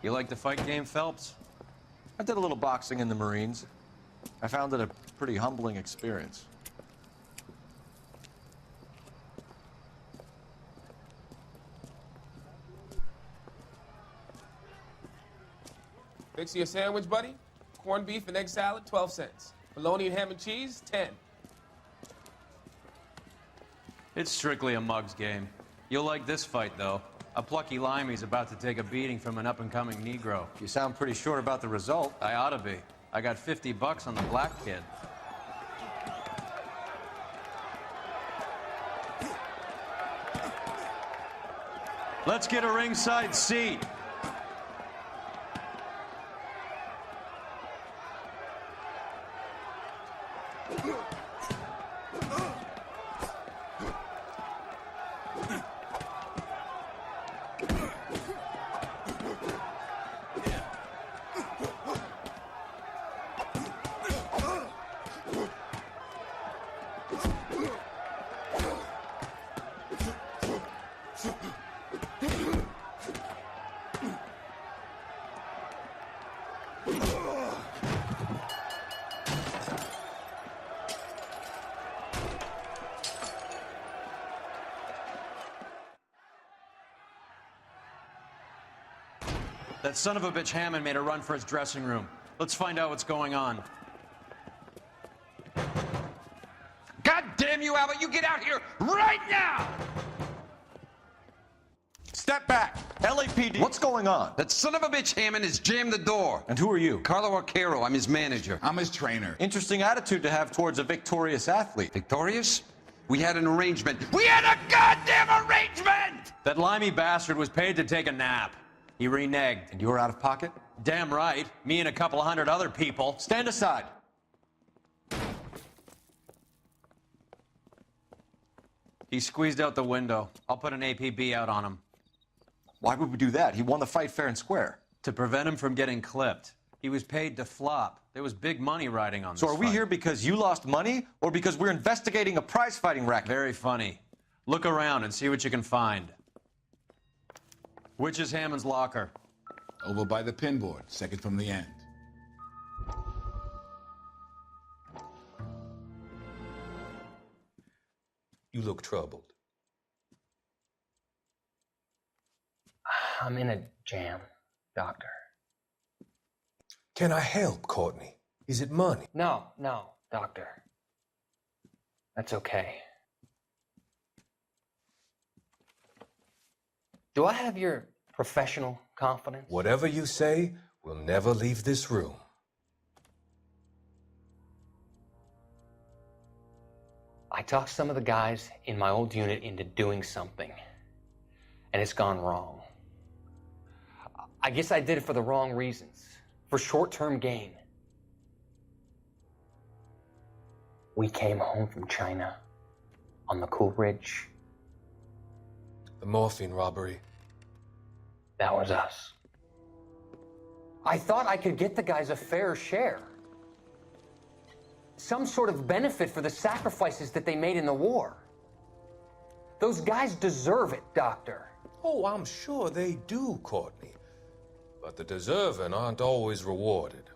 You like the fight game, Phelps? I did a little boxing in the Marines. I found it a pretty humbling experience. Fix you a sandwich, buddy? Corned beef and egg salad, 12 cents. Bologna and ham and cheese, 10. It's strictly a mug's game. You'll like this fight, though. A plucky limey's about to take a beating from an up-and-coming Negro. You sound pretty sure about the result. I ought to be. I got 50 bucks on the black kid. Let's get a ringside seat. That son of a bitch Hammond made a run for his dressing room. Let's find out what's going on. God damn you, Albert! You get out here right now! Step back! LAPD! What's going on? That son of a bitch Hammond has jammed the door. And who are you? Carlo Arcaro. I'm his manager. I'm his trainer. Interesting attitude to have towards a victorious athlete. Victorious? We had an arrangement. We had a goddamn arrangement! That limey bastard was paid to take a nap. He reneged. And you were out of pocket? Damn right. Me and a couple of hundred other people. Stand aside. He squeezed out the window. I'll put an APB out on him. Why would we do that? He won the fight fair and square. To prevent him from getting clipped. He was paid to flop. There was big money riding on this So are we fight. here because you lost money or because we're investigating a prize-fighting racket? Very funny. Look around and see what you can find. Which is Hammond's locker? Over by the pinboard, second from the end. You look troubled. I'm in a jam, Doctor. Can I help, Courtney? Is it money? No, Doctor. That's okay. Do I have your professional confidence? Whatever you say, we'll never leave this room. I talked some of the guys in my old unit into doing something, and it's gone wrong. I guess I did it for the wrong reasons, for short-term gain. We came home from China on the Cool Ridge. The morphine robbery. That was us. I thought I could get the guys a fair share. Some sort of benefit for the sacrifices that they made in the war. Those guys deserve it, Doctor. Oh, I'm sure they do, Courtney. But the deserving aren't always rewarded.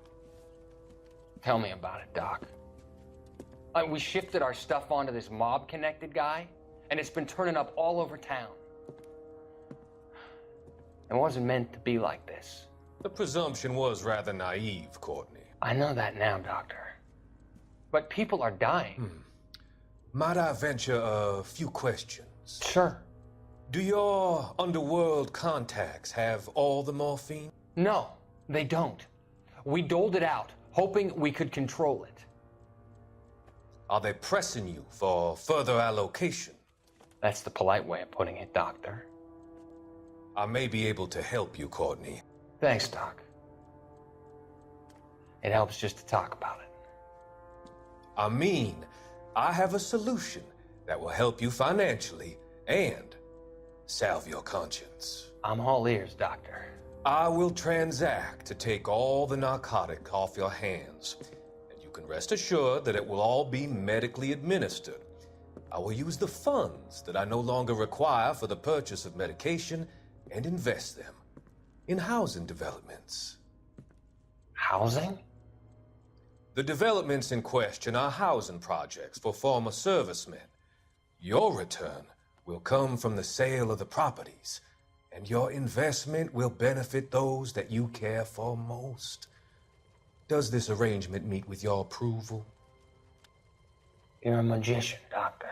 Tell me about it, Doc. We shifted our stuff onto this mob-connected guy, and it's been turning up all over town. It wasn't meant to be like this. The presumption was rather naive, Courtney. I know that now, Doctor. But people are dying. Might I venture a few questions? Sure. Do your underworld contacts have all the morphine? No, they don't. We doled it out, hoping we could control it. Are they pressing you for further allocation? That's the polite way of putting it, Doctor. I may be able to help you, Courtney. Thanks, Doc. It helps just to talk about it. I mean, I have a solution that will help you financially and salve your conscience. I'm all ears, Doctor. I will transact to take all the narcotic off your hands, and you can rest assured that it will all be medically administered. I will use the funds that I no longer require for the purchase of medication and invest them. in housing developments. Housing? The developments in question are housing projects for former servicemen. Your return will come from the sale of the properties, and your investment will benefit those that you care for most. Does this arrangement meet with your approval? You're a magician, Doctor.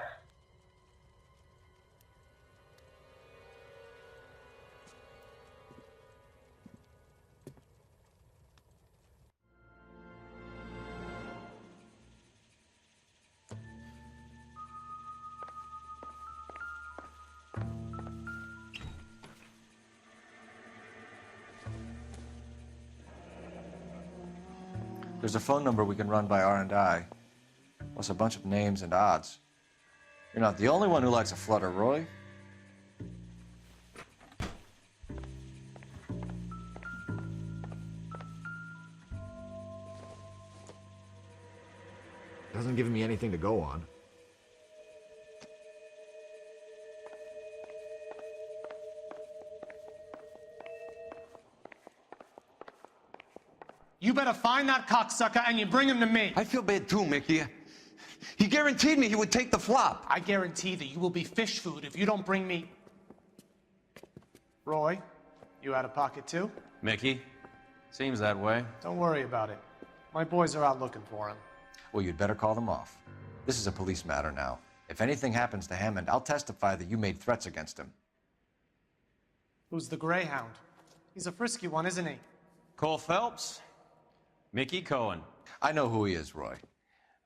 There's a phone number we can run by R&I, plus a bunch of names and odds. You're not the only one who likes a flutter, Roy. Doesn't give me anything to go on. You better find that cocksucker and you bring him to me. I feel bad too, Mickey. He guaranteed me he would take the flop. I guarantee that you will be fish food if you don't bring me... Roy, you out of pocket too? Mickey? Seems that way. Don't worry about it. My boys are out looking for him. Well, you'd better call them off. This is a police matter now. If anything happens to Hammond, I'll testify that you made threats against him. Who's the Greyhound? He's a frisky one, isn't he? Cole Phelps? Mickey Cohen. I know who he is, Roy.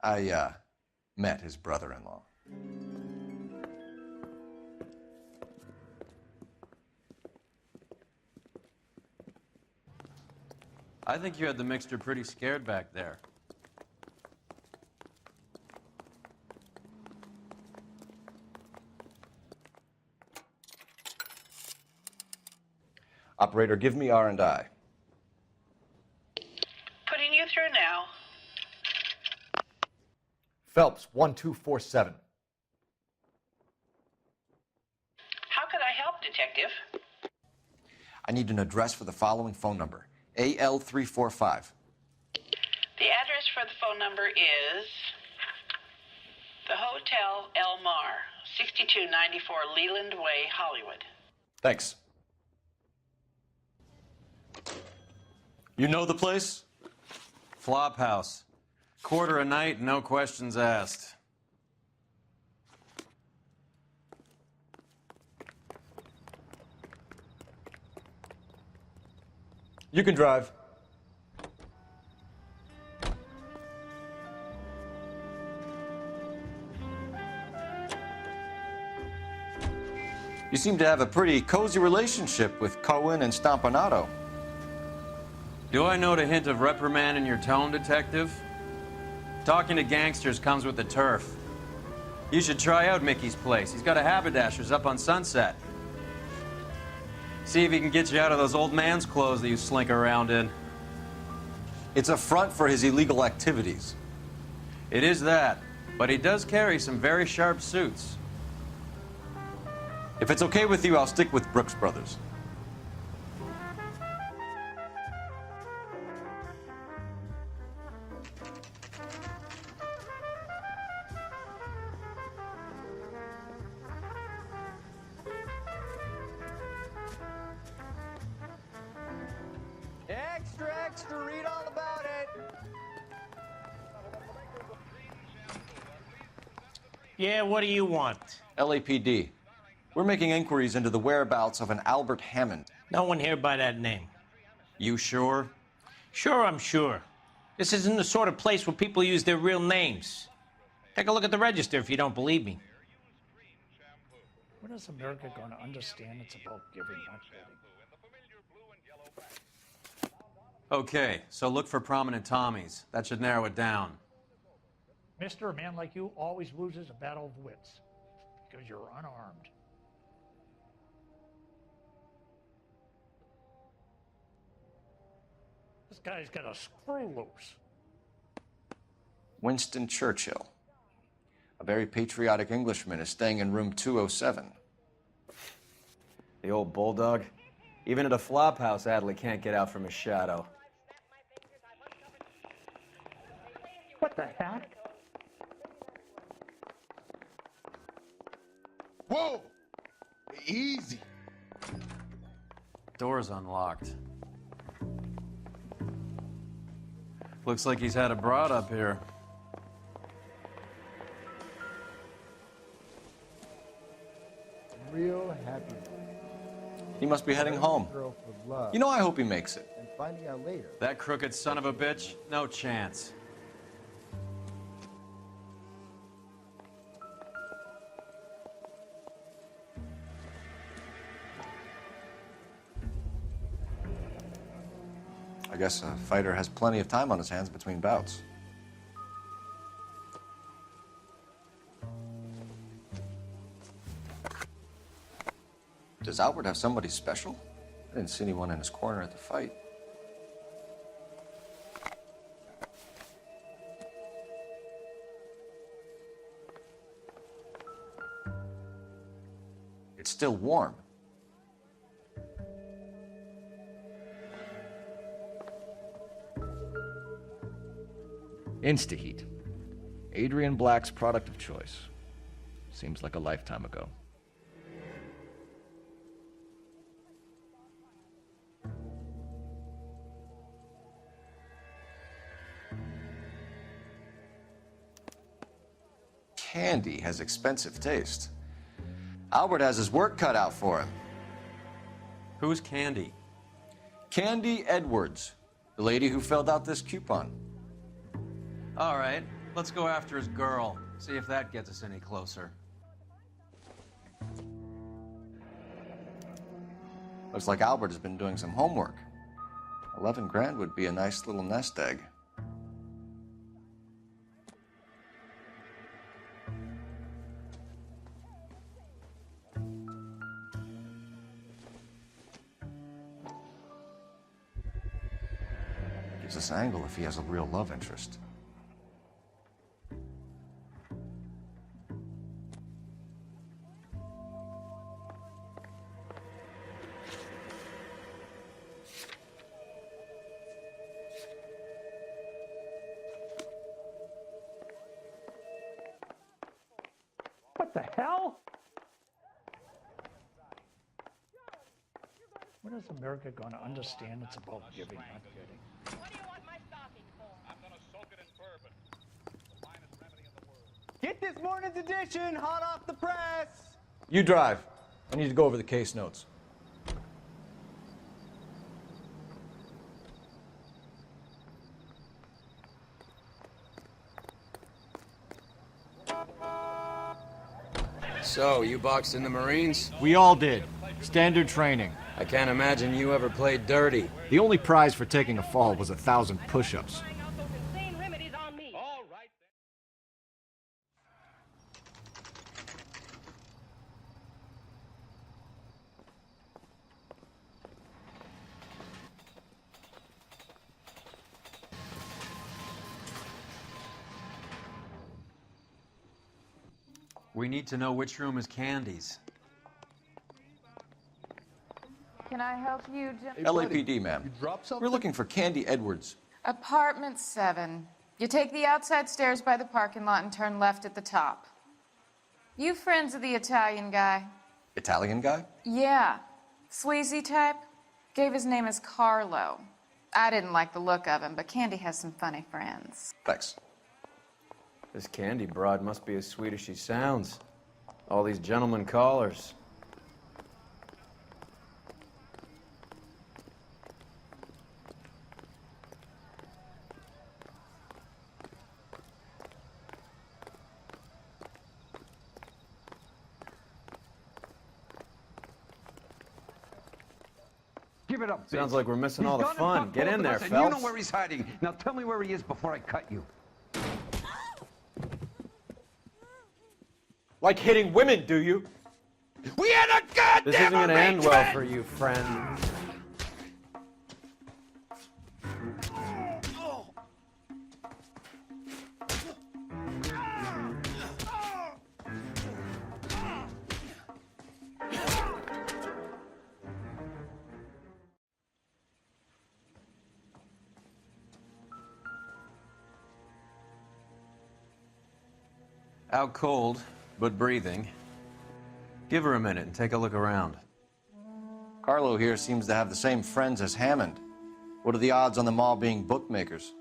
I, met his brother-in-law. I think you had the mixture pretty scared back there. Operator, give me R&I. Putting you through now. Phelps, 1247. How could I help, Detective? I need an address for the following phone number. AL345. The address for the phone number is the Hotel El Mar, 6294 Leland Way, Hollywood. Thanks. You know the place? Flop house. Quarter a night, no questions asked. You can drive. You seem to have a pretty cozy relationship with Cohen and Stompanato. Do I note a hint of reprimand in your tone, Detective? Talking to gangsters comes with the turf. You should try out Mickey's place. He's got a haberdasher's up on Sunset. See if he can get you out of those old man's clothes that you slink around in. It's a front for his illegal activities. It is that, but he does carry some very sharp suits. If it's okay with you, I'll stick with Brooks Brothers. Extra, read all about it. Yeah, what do you want? LAPD. We're making inquiries into the whereabouts of an Albert Hammond. No one here by that name. You sure? Sure, I'm sure. This isn't the sort of place where people use their real names. Take a look at the register if you don't believe me. When is America going to understand it's about giving, not getting? Okay, so look for prominent Tommies. That should narrow it down. Mister, a man like you always loses a battle of wits because you're unarmed. This guy's got a screw loose. Winston Churchill. A very patriotic Englishman is staying in room 207. The old bulldog. Even at a flop house, Adley can't get out from his shadow. What the heck? Whoa! Easy. Door's unlocked. Looks like he's had a broad up here. Real happy. He must be heading home. Girl for love. You know, I hope he makes it. And finding out later. That crooked son of a bitch? No chance. I guess a fighter has plenty of time on his hands between bouts. Does Albert have somebody special? I didn't see anyone in his corner at the fight. It's still warm. Instaheat. Adrian Black's product of choice. Seems like a lifetime ago. Candy has expensive taste. Albert has his work cut out for him. Who's Candy? Candy Edwards, the lady who filled out this coupon. All right, let's go after his girl. See if that gets us any closer. Looks like Albert has been doing some homework. 11 grand would be a nice little nest egg. Gives us an angle if he has a real love interest. What the hell? When is America going to understand it's about giving, not getting? What do you want my stocking for? I'm going to soak it in bourbon. The finest remedy in the world. Get this morning's edition hot off the press! You drive. I need to go over the case notes. So, you boxed in the Marines? We all did. Standard training. I can't imagine you ever played dirty. The only prize for taking a fall was 1,000 push-ups. We need to know which room is Candy's. Can I help you, Jim? LAPD, ma'am. We're looking for Candy Edwards. Apartment 7. You take the outside stairs by the parking lot and turn left at the top. You friends of the Italian guy? Italian guy? Yeah. Sleazy type? Gave his name as Carlo. I didn't like the look of him, but Candy has some funny friends. Thanks. This Candy broad must be as sweet as she sounds. All these gentlemen callers. Give it up, bitch. Sounds like we're missing all the He's done fun. and Get fucked in both there, of us, and you know Phelps. where he's hiding. Now tell me where he is before I cut you. Like hitting women, do you? We had a goddamn This isn't gonna end well arrangement! for you, friend. Out cold, but breathing. Give her a minute and take a look around. Carlo here seems to have the same friends as Hammond. What are the odds on them all being bookmakers?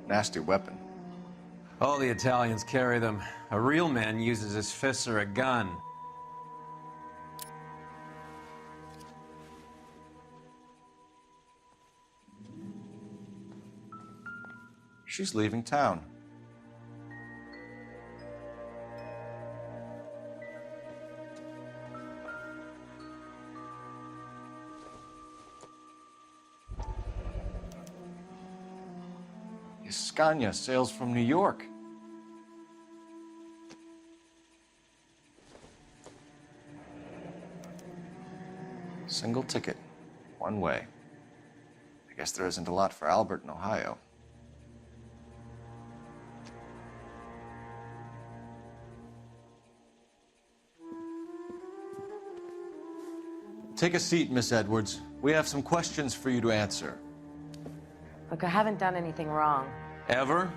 Nasty weapon. All the Italians carry them. A real man uses his fists or a gun. She's leaving town. Scania sails from New York. Single ticket, one way. I guess there isn't a lot for Albert in Ohio. Take a seat, Miss Edwards. We have some questions for you to answer. Look, I haven't done anything wrong. Ever?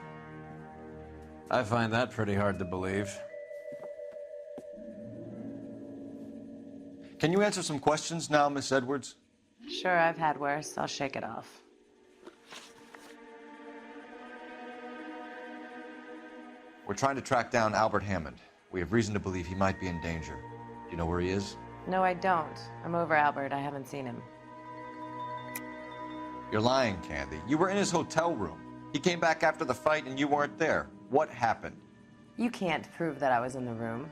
I find that pretty hard to believe. Can you answer some questions now, Miss Edwards? Sure, I've had worse. I'll shake it off. We're trying to track down Albert Hammond. We have reason to believe he might be in danger. Do you know where he is? No, I don't. I'm over Albert. I haven't seen him. You're lying, Candy. You were in his hotel room. He came back after the fight and you weren't there. What happened? You can't prove that I was in the room.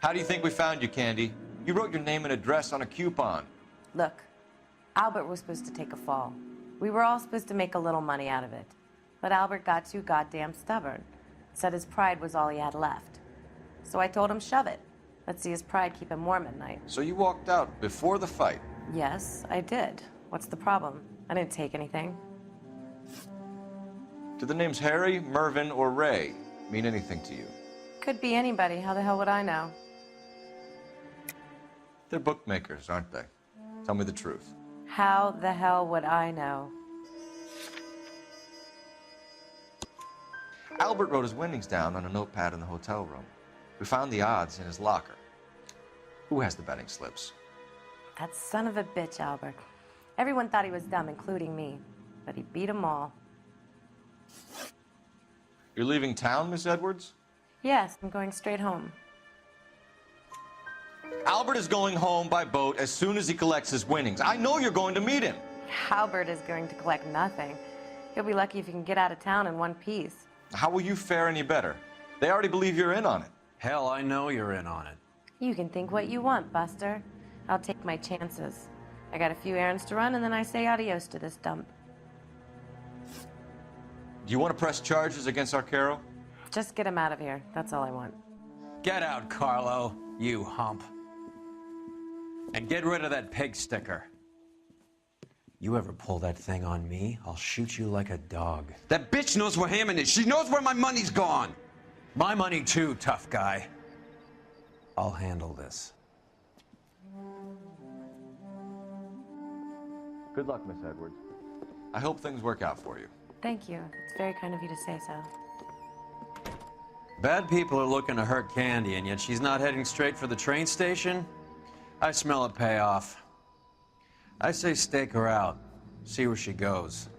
How do you think we found you, Candy? You wrote your name and address on a coupon. Look, Albert was supposed to take a fall. We were all supposed to make a little money out of it. But Albert got too goddamn stubborn. Said his pride was all he had left. So I told him, shove it. Let's see his pride keep him warm at night. So you walked out before the fight? Yes, I did. What's the problem? I didn't take anything. Do the names Harry, Mervyn, or Ray mean anything to you? Could be anybody. How the hell would I know? They're bookmakers, aren't they? Tell me the truth. How the hell would I know? Albert wrote his winnings down on a notepad in the hotel room. We found the odds in his locker. Who has the betting slips? That son of a bitch, Albert. Everyone thought he was dumb, including me. But he beat them all. You're leaving town, Miss Edwards? Yes, I'm going straight home. Albert is going home by boat as soon as he collects his winnings. I know you're going to meet him. Albert is going to collect nothing. He'll be lucky if he can get out of town in one piece. How will you fare any better? They already believe you're in on it. Hell, I know you're in on it. You can think what you want, Buster. I'll take my chances. I got a few errands to run, and then I say adios to this dump. Do you want to press charges against Arcaro? Just get him out of here. That's all I want. Get out, Carlo, you hump. And get rid of that pig sticker. You ever pull that thing on me, I'll shoot you like a dog. That bitch knows where Hammond is. She knows where my money's gone. My money too, tough guy. I'll handle this. Good luck, Miss Edwards. I hope things work out for you. Thank you. It's very kind of you to say so. Bad people are looking to hurt Candy, and yet she's not heading straight for the train station? I smell a payoff. I say stake her out. See where she goes.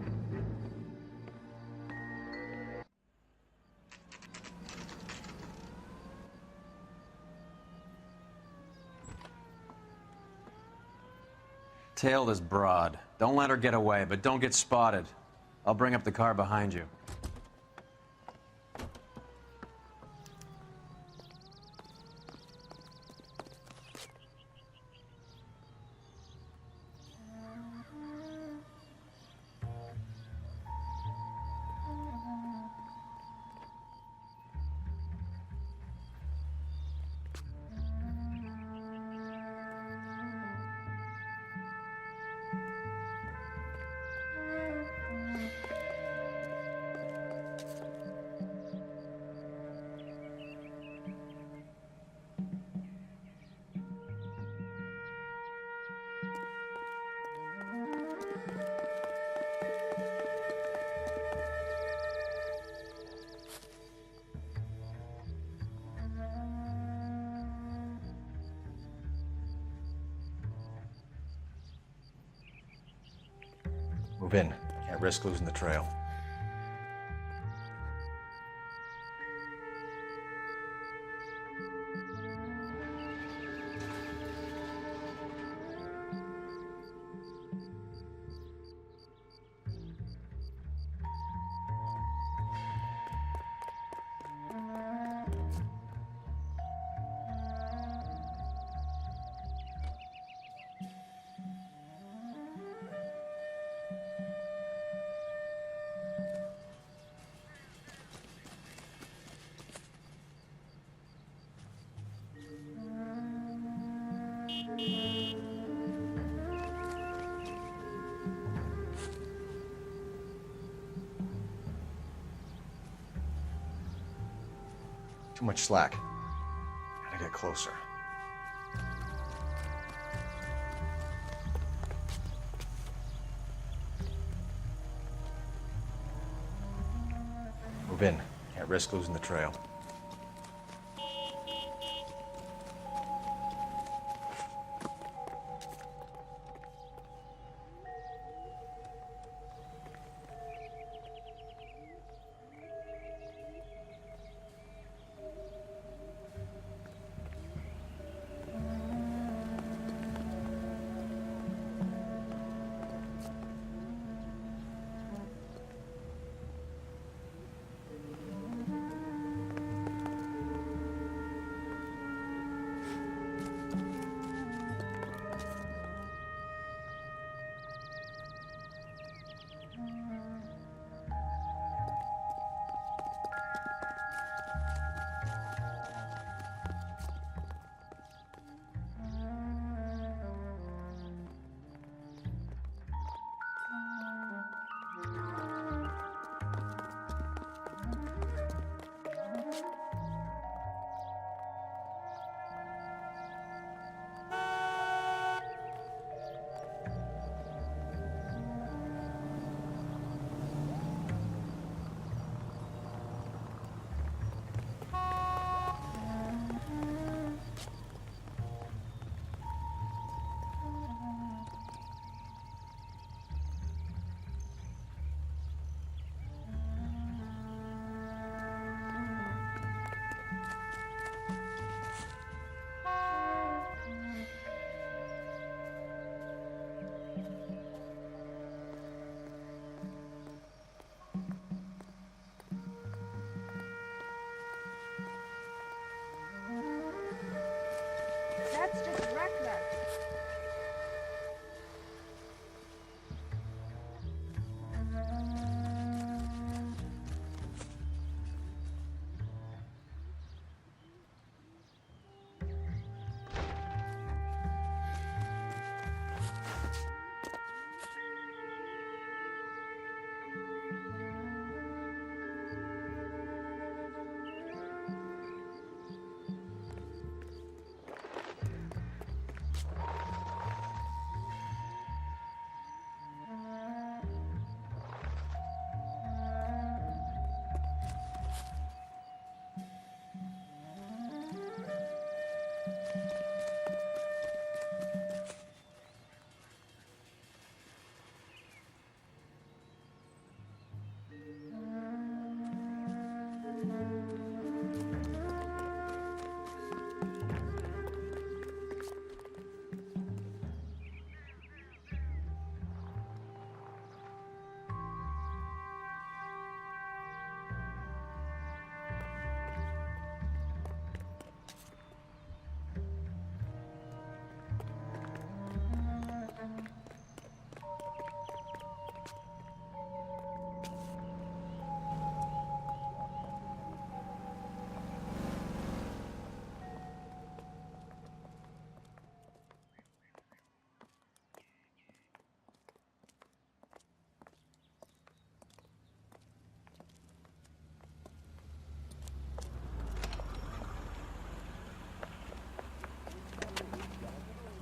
Tail this broad. Don't let her get away, but don't get spotted. I'll bring up the car behind you. Move in. Can't risk losing the trail. Too much slack. Gotta get closer. Move in. Can't risk losing the trail. That's just reckless.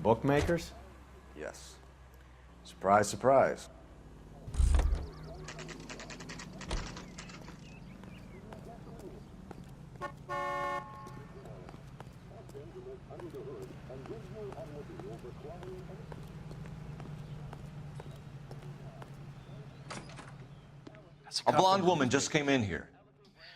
Bookmakers? Yes. Surprise, surprise. A blonde woman just came in here.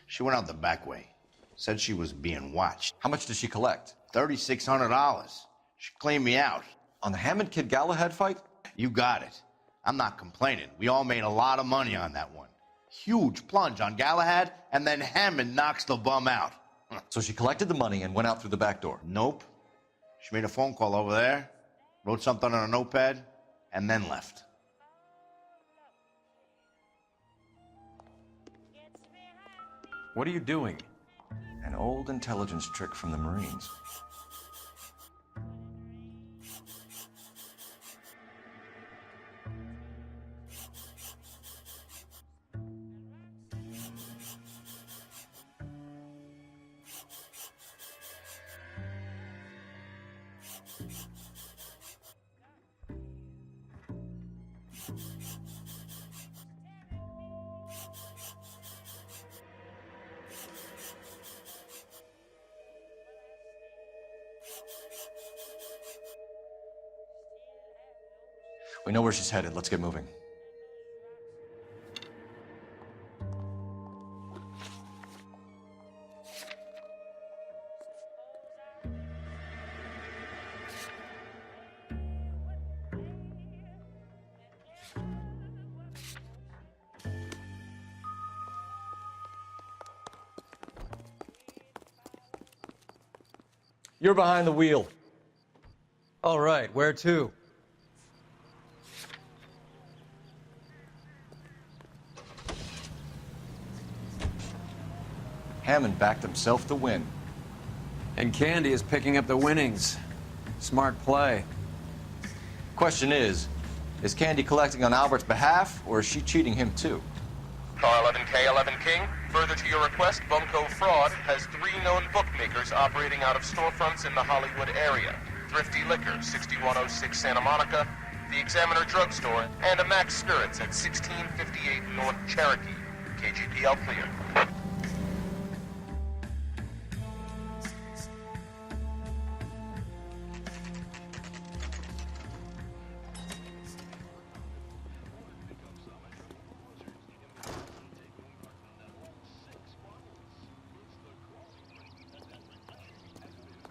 She went out the back way. Said she was being watched. How much did she collect? $3,600. She cleaned me out. On the Hammond Kid Galahad fight? You got it. I'm not complaining. We all made a lot of money on that one. Huge plunge on Galahad, and then Hammond knocks the bum out. So she collected the money and went out through the back door? Nope. She made a phone call over there, wrote something on a notepad, and then left. What are you doing? An old intelligence trick from the Marines. We know where she's headed. Let's get moving. You're behind the wheel. All right, where to? Hammond backed himself to win. And Candy is picking up the winnings. Smart play. Question is Candy collecting on Albert's behalf, or is she cheating him too? Car 11K, 11 King. Further to your request, Bunko Fraud has 3 known bookmakers operating out of storefronts in the Hollywood area. Thrifty Liquor, 6106 Santa Monica, the Examiner Drugstore, and a Max Spirits at 1658 North Cherokee. KGPL clear.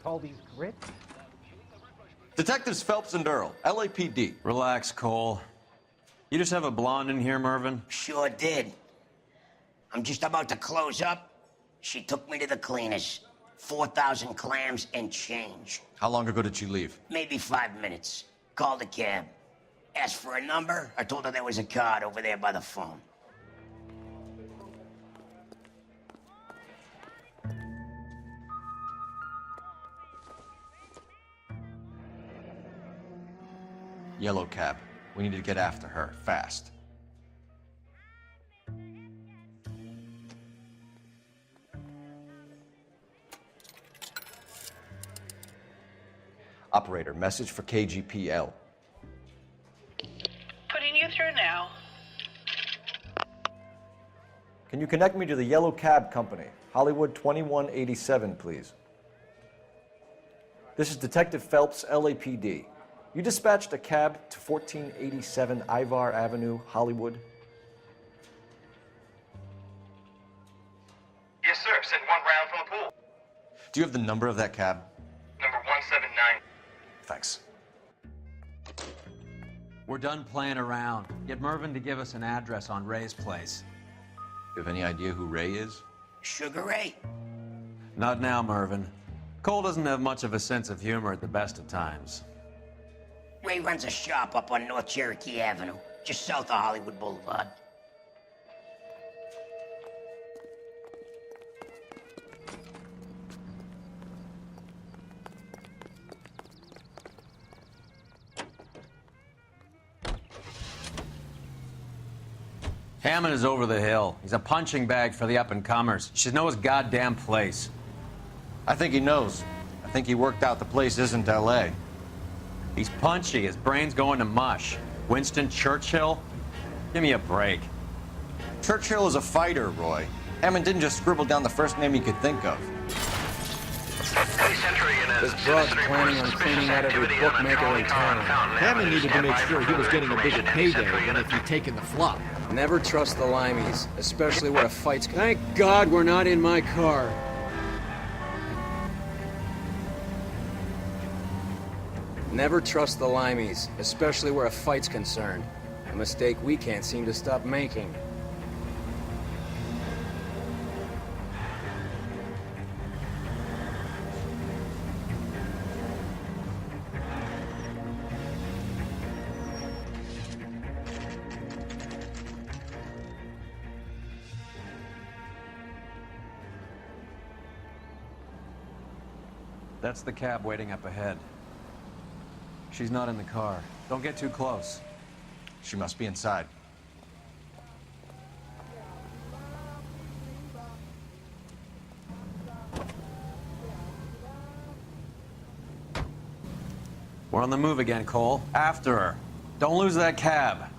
Call these grits? Detectives Phelps and Earl, LAPD. Relax, Cole. You just have a blonde in here, Mervyn? Sure did. I'm just about to close up. She took me to the cleaners. 4,000 clams and change. How long ago did she leave? Maybe 5 minutes. Called a cab. Asked for a number. I told her there was a card over there by the phone. Yellow cab. We need to get after her, fast. Operator, message for KGPL. Putting you through now. Can you connect me to the Yellow Cab Company, Hollywood 2187, please? This is Detective Phelps, LAPD. You dispatched a cab to 1487 Ivar Avenue, Hollywood. Yes, sir. Sent 1 round from the pool. Do you have the number of that cab? Number 179. Thanks. We're done playing around. Get Mervyn to give us an address on Ray's place. You have any idea who Ray is? Sugar Ray? Not now, Mervyn. Cole doesn't have much of a sense of humor at the best of times. Ray runs a shop up on North Cherokee Avenue, just south of Hollywood Boulevard. Hammond is over the hill. He's a punching bag for the up-and-comers. You should know his goddamn place. I think he knows. I think he worked out the place isn't L.A. He's punchy. His brain's going to mush. Winston Churchill? Give me a break. Churchill is a fighter, Roy. Hammond didn't just scribble down the first name he could think of. Hey, Sentry, an This broad's planning on cleaning out every bookmaker in town. Hammond needed to make sure he was getting a bigger payday than if he'd taken the flop. Never trust the limeys, especially where a fight's... Thank God we're not in my car. Never trust the limeys, especially where a fight's concerned. A mistake we can't seem to stop making. That's the cab waiting up ahead. She's not in the car. Don't get too close. She must be inside. We're on the move again, Cole. After her. Don't lose that cab.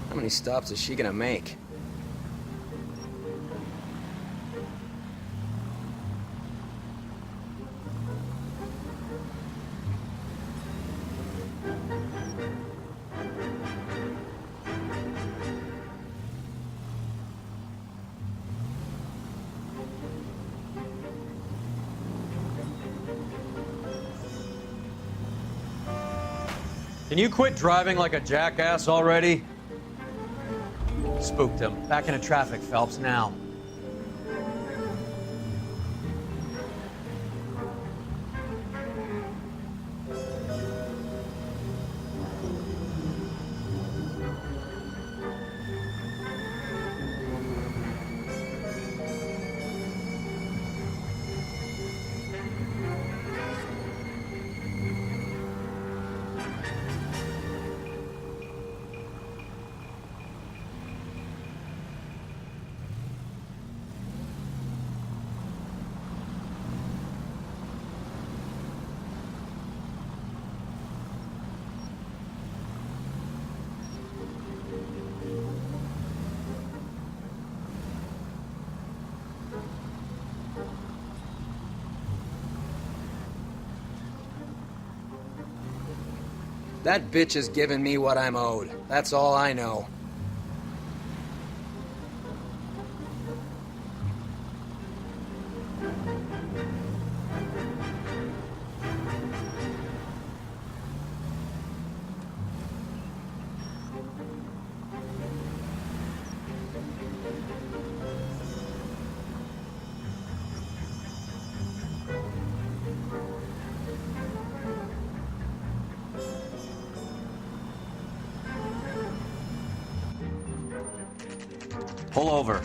How many stops is she gonna make? Can you quit driving like a jackass already? Spooked him. Back into traffic, Phelps, now. That bitch has given me what I'm owed. That's all I know. Pull over.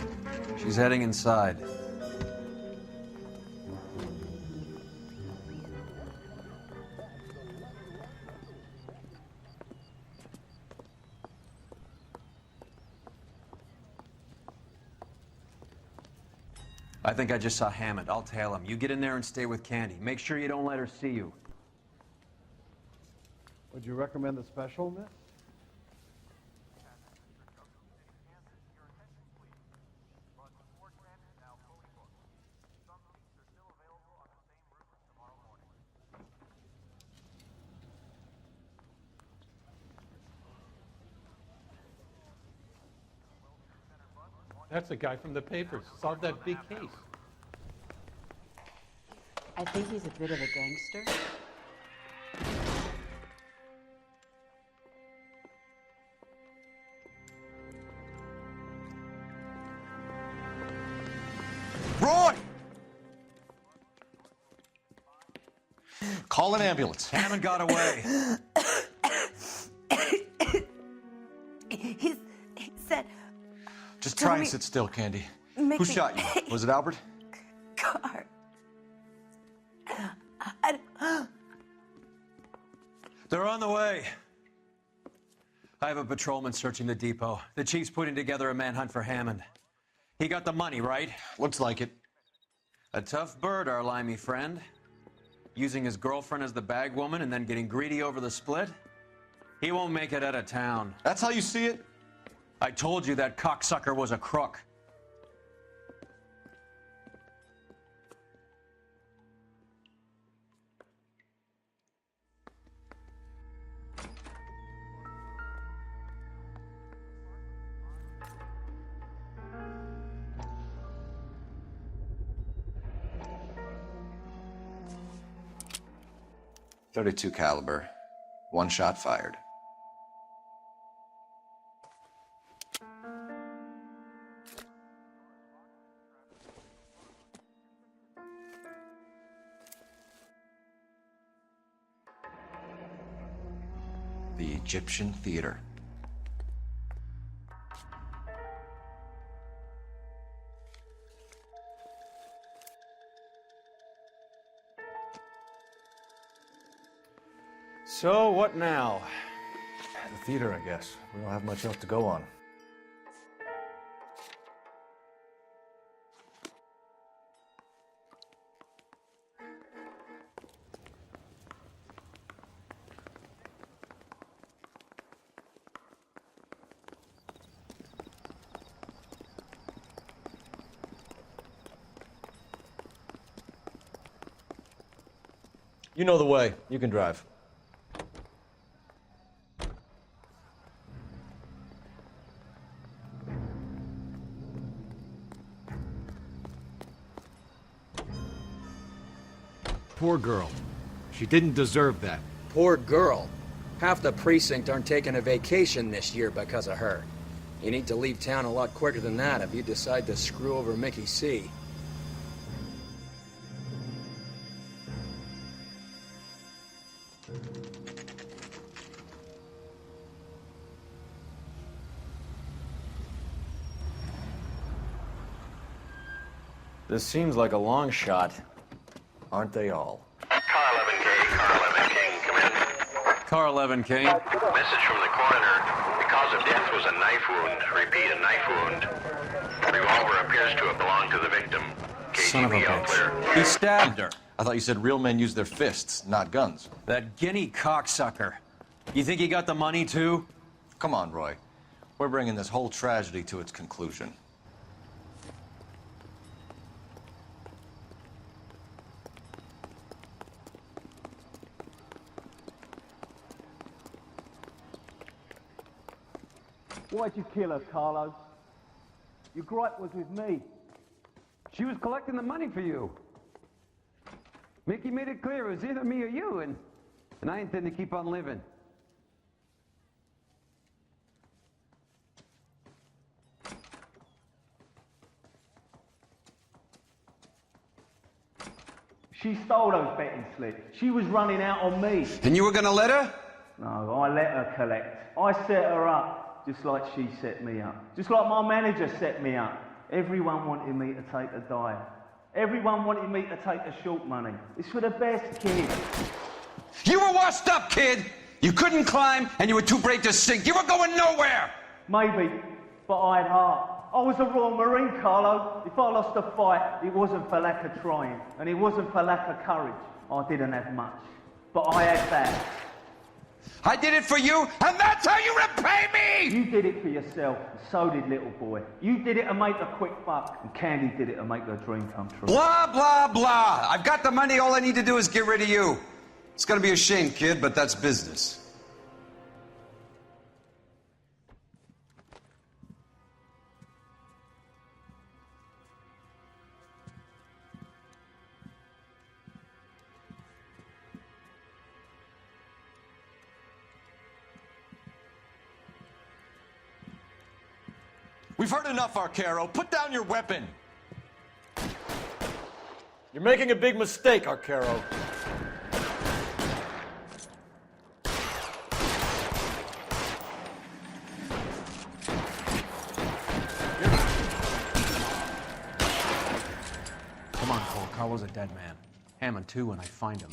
She's heading inside. I think I just saw Hammond. I'll tail him. You get in there and stay with Candy. Make sure you don't let her see you. Would you recommend the special, miss? That's the guy from the papers. Solved that big case. I think he's a bit of a gangster. Roy! Call an ambulance. Hammond got away. He said... Just try and sit still, Candy. Make Who me shot you? Was it Albert? car. They're on the way. I have a patrolman searching the depot. The chief's putting together a manhunt for Hammond. He got the money, right? Looks like it. A tough bird, our limey friend. Using his girlfriend as the bag woman and then getting greedy over the split? He won't make it out of town. That's how you see it? I told you that cocksucker was a crook. .32 caliber. One shot fired. The Egyptian Theater. So, what now? The theater, I guess. We don't have much else to go on. You know the way. You can drive. Poor girl. She didn't deserve that. Poor girl. Half the precinct aren't taking a vacation this year because of her. You need to leave town a lot quicker than that if you decide to screw over Mickey C. This seems like a long shot. Aren't they all? Car 11K, Car 11 King, come in. Car 11 King. Message from the coroner. The cause of death was a knife wound. Repeat, a knife wound. The revolver appears to have belonged to the victim. Son of a KGB all clear. bitch. He stabbed her. I thought you said real men use their fists, not guns. That guinea cocksucker. You think he got the money, too? Come on, Roy. We're bringing this whole tragedy to its conclusion. Why'd you kill her, Carlo? Your gripe was with me. She was collecting the money for you. Mickey made it clear it was either me or you, and I intend to keep on living. She stole those betting slips. She was running out on me. And you were gonna let her? No, I let her collect. I set her up, just like she set me up. Just like my manager set me up. Everyone wanted me to take a dive. Everyone wanted me to take the short money. It's for the best kid. You were washed up, kid! You couldn't climb, and you were too brave to sink. You were going nowhere! Maybe, but I had heart. I was a Royal Marine, Carlo. If I lost a fight, it wasn't for lack of trying, and it wasn't for lack of courage. I didn't have much, but I had that. I did it for you, and that's how you repay me! You did it for yourself, and so did little boy. You did it to make a quick buck, and Candy did it to make her dream come true. Blah, blah, blah. I've got the money. All I need to do is get rid of you. It's gonna be a shame, kid, but that's business. We've heard enough, Arcaro. Put down your weapon. You're making a big mistake, Arcaro. Come on, Cole. Carlo's a dead man. Hammond, too, when I find him.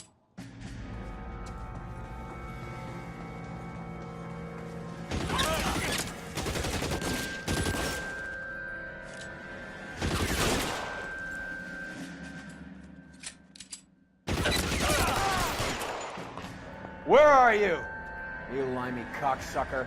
Where are you? You limey cocksucker.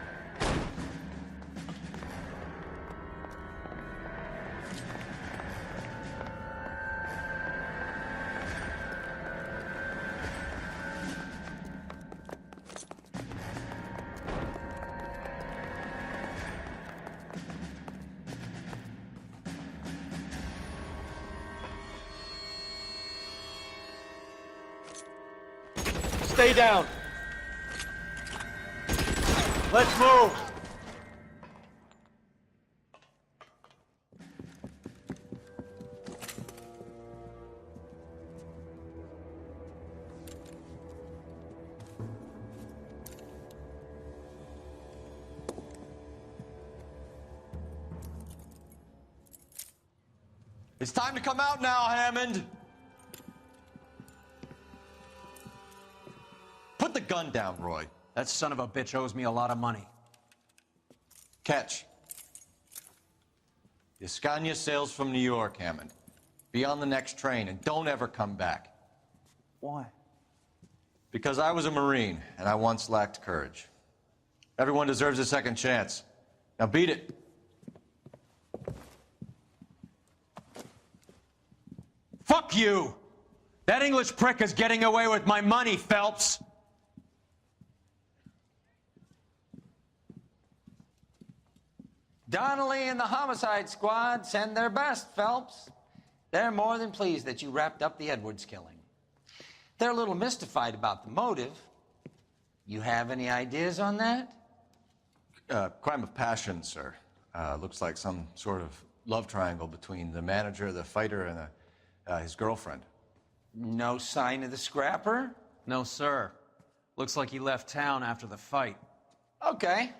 Stay down. Let's move. It's time to come out now, Hammond. Put the gun down, Roy. That son of a bitch owes me a lot of money. Catch. The Scania sails from New York, Hammond. Be on the next train and don't ever come back. Why? Because I was a Marine and I once lacked courage. Everyone deserves a second chance. Now beat it. Fuck you! That English prick is getting away with my money, Phelps! Donnelly and the homicide squad send their best, Phelps. They're more than pleased that you wrapped up the Edwards killing. They're a little mystified about the motive. You have any ideas on that? Crime of passion, sir. Looks like some sort of love triangle between the manager, the fighter, and his girlfriend. No sign of the scrapper? No, sir. Looks like he left town after the fight. Okay.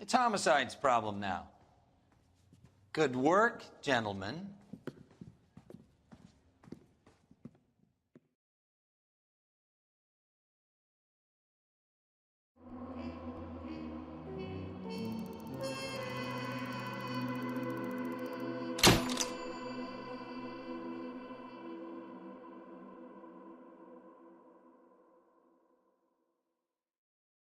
It's homicide's problem now. Good work, gentlemen.